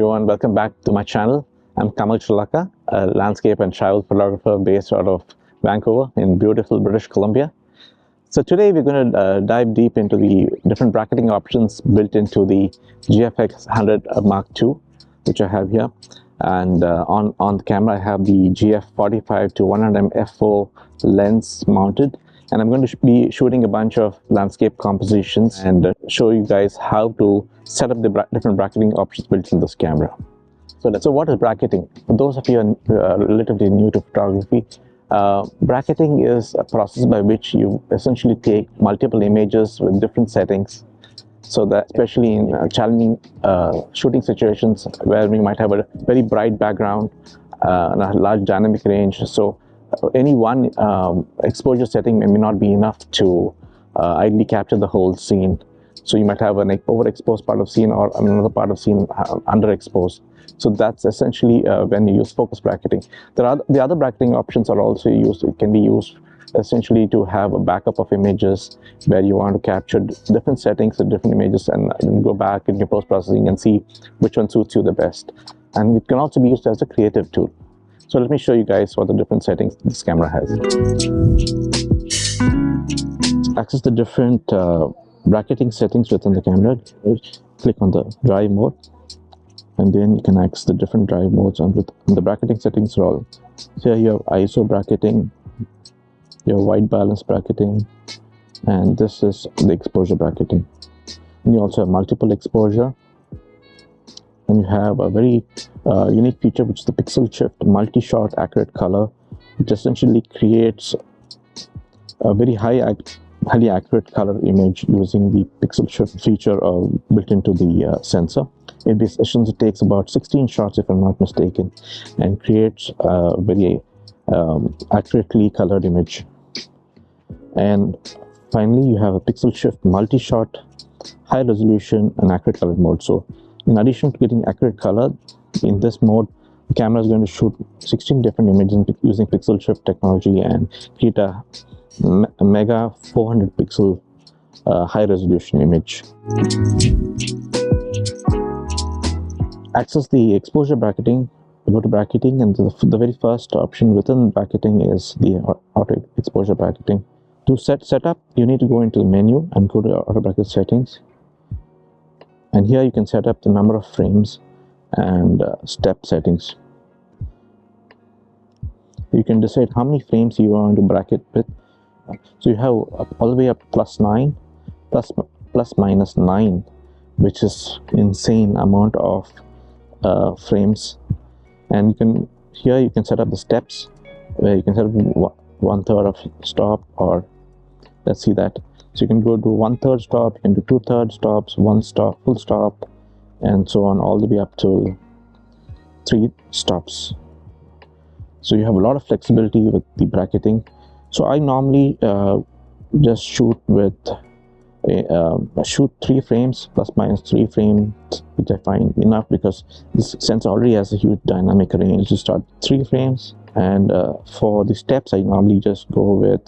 everyone, welcome back to my channel. I'm Kamal Chulaka, a landscape and travel photographer based out of Vancouver in beautiful British Columbia. So today we're going to dive deep into the different bracketing options built into the GFX 100 Mark II, which I have here. And on the camera I have the GF 45 to 100mm f4 lens mounted. And I'm going to be shooting a bunch of landscape compositions and show you guys how to set up the different bracketing options built in this camera. So what is bracketing? For those of you who are relatively new to photography, bracketing is a process by which you essentially take multiple images with different settings, so that especially in challenging shooting situations where we might have a very bright background and a large dynamic range, so any one exposure setting may not be enough to ideally capture the whole scene. So you might have an overexposed part of scene or another part of scene underexposed. So that's essentially when you use focus bracketing. The other bracketing options are also used. It can be used essentially to have a backup of images where you want to capture different settings of different images and then go back in your post-processing and see which one suits you the best. And it can also be used as a creative tool. So let me show you guys what the different settings this camera has. Access the different bracketing settings within the camera. Click on the drive mode, and then you can access the different drive modes. And with the bracketing settings are all. So here you have ISO bracketing, your white balance bracketing, and this is the exposure bracketing. And you also have multiple exposure. And you have a very unique feature, which is the pixel shift multi-shot accurate color, which essentially creates a very highly accurate color image using the pixel shift feature built into the sensor. It essentially takes about 16 shots, if I'm not mistaken, and creates a very accurately colored image. And finally, you have a pixel shift multi-shot high resolution and accurate color mode. So in addition to getting accurate color, in this mode, the camera is going to shoot 16 different images using pixel shift technology and create a mega 400 pixel high resolution image. Access the exposure bracketing. Go to bracketing, and the very first option within bracketing is the auto exposure bracketing. To set up, you need to go into the menu and go to auto bracket settings. And here you can set up the number of frames and step settings. You can decide how many frames you want to bracket with. So you have all the way up +9, plus minus 9, which is insane amount of frames. And here you can set up the steps, where you can set up 1/3 of stop, or let's see that. So you can go to 1/3 stop, you can do 2/3 stops, 1 stop, full stop, and so on, all the way up to 3 stops. So you have a lot of flexibility with the bracketing. So I normally just shoot with shoot 3 frames ±3 frames, which I find enough because this sensor already has a huge dynamic range. To start 3 frames, and for the steps I normally just go with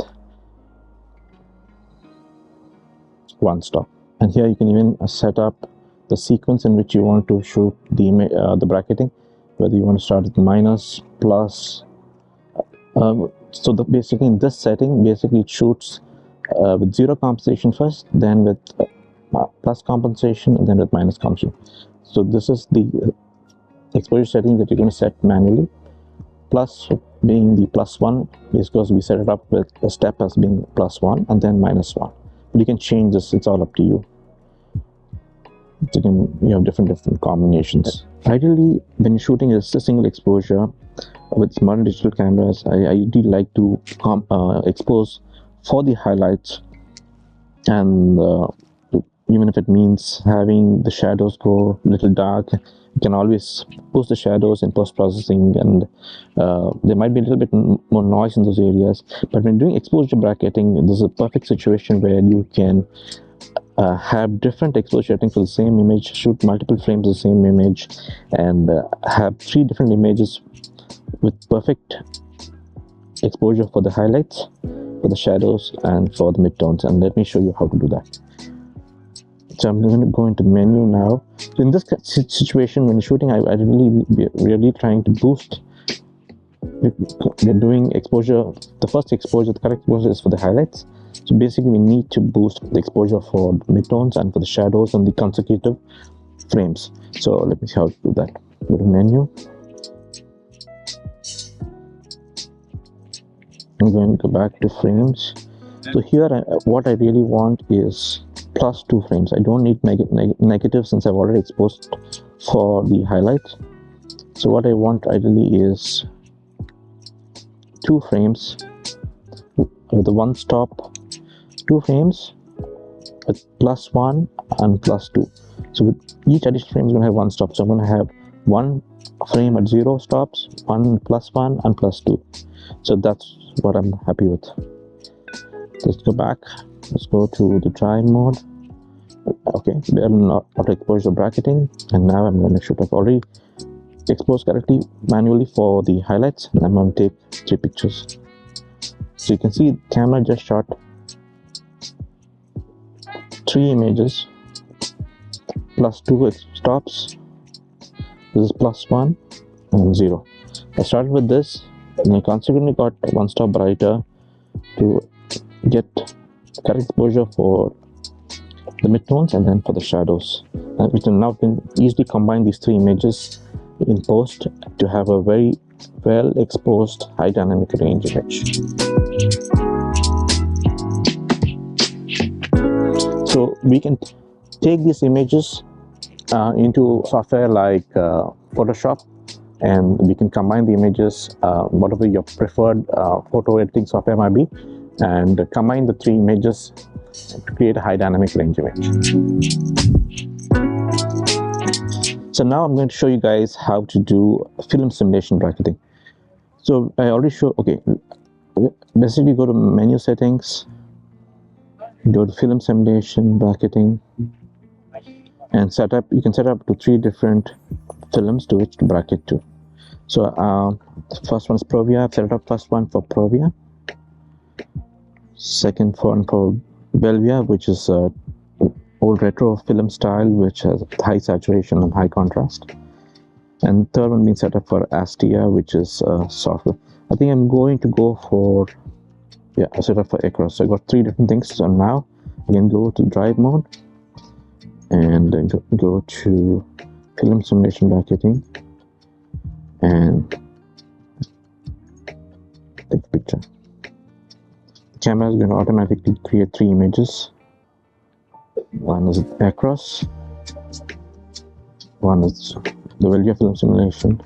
1 stop. And here you can even set up the sequence in which you want to shoot the bracketing, whether you want to start with minus, plus. So basically in this setting, it shoots with 0 compensation first, then with plus compensation, and then with minus compensation. So this is the exposure setting that you're going to set manually. Plus being the +1, because we set it up with a step as being +1 and then -1. But you can change this, it's all up to you. You have different combinations. Ideally, when you're shooting a single exposure with modern digital cameras, I do like to expose for the highlights, and even if it means having the shadows go a little dark, you can always push the shadows in post-processing, and there might be a little bit more noise in those areas. But when doing exposure bracketing, this is a perfect situation where you can have different exposure setting for the same image, shoot multiple frames of the same image, and have 3 different images with perfect exposure for the highlights, for the shadows, and for the midtones. And let me show you how to do that. So I'm going to go into menu now. So in this situation, when you're shooting, I really trying to boost. We're doing exposure. The first exposure, the correct exposure is for the highlights. So basically, we need to boost the exposure for the midtones and for the shadows and the consecutive frames. So let me see how to do that. Go to menu. I'm going to go back to frames. So here, what I really want is +2 frames. I don't need negative since I've already exposed for the highlights. So what I want ideally is 2 frames with the one stop, 2 frames with +1 and +2. So with each additional frame is going to have one stop. So I'm going to have 1 frame at 0 stops, 1 +1 and +2. So that's what I'm happy with. Let's go back. Let's go to the drive mode. Okay, they're not auto exposure bracketing, and now I'm going to shoot. I've already exposed correctly manually for the highlights, and I'm going to take 3 pictures. So you can see the camera just shot 3 images +2 stops. This is +1 and 0. I started with this, and I consequently got 1 stop brighter to get correct exposure for the midtones and then for the shadows. And we can now easily combine these 3 images in post to have a very well exposed high dynamic range image. So we can take these images into software like Photoshop, and we can combine the images, whatever your preferred photo editing software might be, and combine the 3 images to create a high dynamic range image. So now I'm going to show you guys how to do film simulation bracketing. So I already showed, okay, basically go to menu settings, go to film simulation bracketing, and you can set up to 3 different films to which to bracket to. So the first one is Provia. I've set up first one for Provia, second one for Belvia, which is old retro film style which has high saturation and high contrast, and third one being set up for Astia, which is software. I think I'm going to go for, yeah, I set up for Across. So I got 3 different things. So now I can go to drive mode and then go to film simulation bracketing and take a picture. The camera is going to automatically create 3 images. One is Across, one is the Velvia film simulation,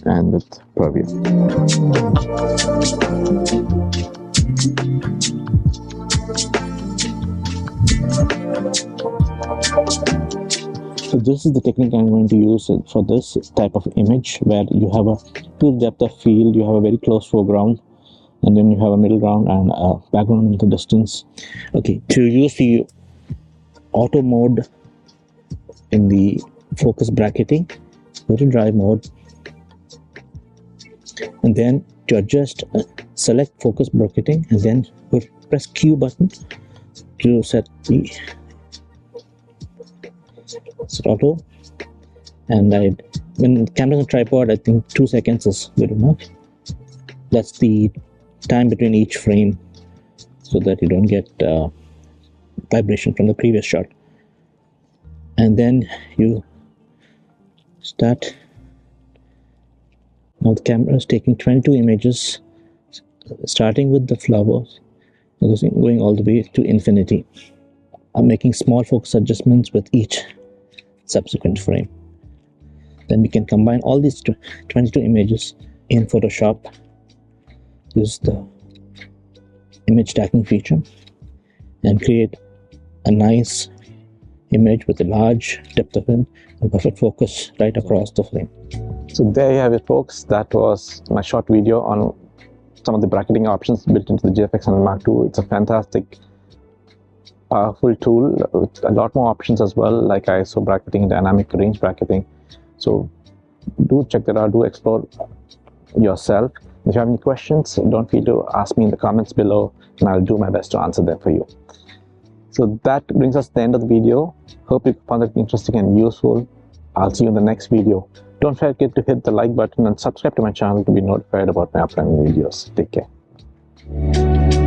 and with Provia. So this is the technique I'm going to use for this type of image, where you have a good depth of field, you have a very close foreground, and then you have a middle ground and a background in the distance. Okay, to use the auto mode in the focus bracketing, go to drive mode, and then to adjust, select focus bracketing, and then press Q button to set the auto. And when the camera's on tripod, I think 2 seconds is good enough. That's the time between each frame, so that you don't get vibration from the previous shot. And then you start. Now the camera is taking 22 images, starting with the flowers, going all the way to infinity. I'm making small focus adjustments with each subsequent frame. Then we can combine all these 22 images in Photoshop. Use the image stacking feature and create a nice image with a large depth of field and perfect focus right across the frame. So there you have it, folks. That was my short video on some of the bracketing options built into the GFX and Mark II. It's a fantastic, powerful tool with a lot more options as well, like ISO bracketing, dynamic range bracketing. So do check that out, do explore yourself. If you have any questions, don't feel to ask me in the comments below, and I'll do my best to answer them for you. So that brings us to the end of the video. Hope you found it interesting and useful. I'll see you in the next video. Don't forget to hit the like button and subscribe to my channel to be notified about my upcoming videos. Take care.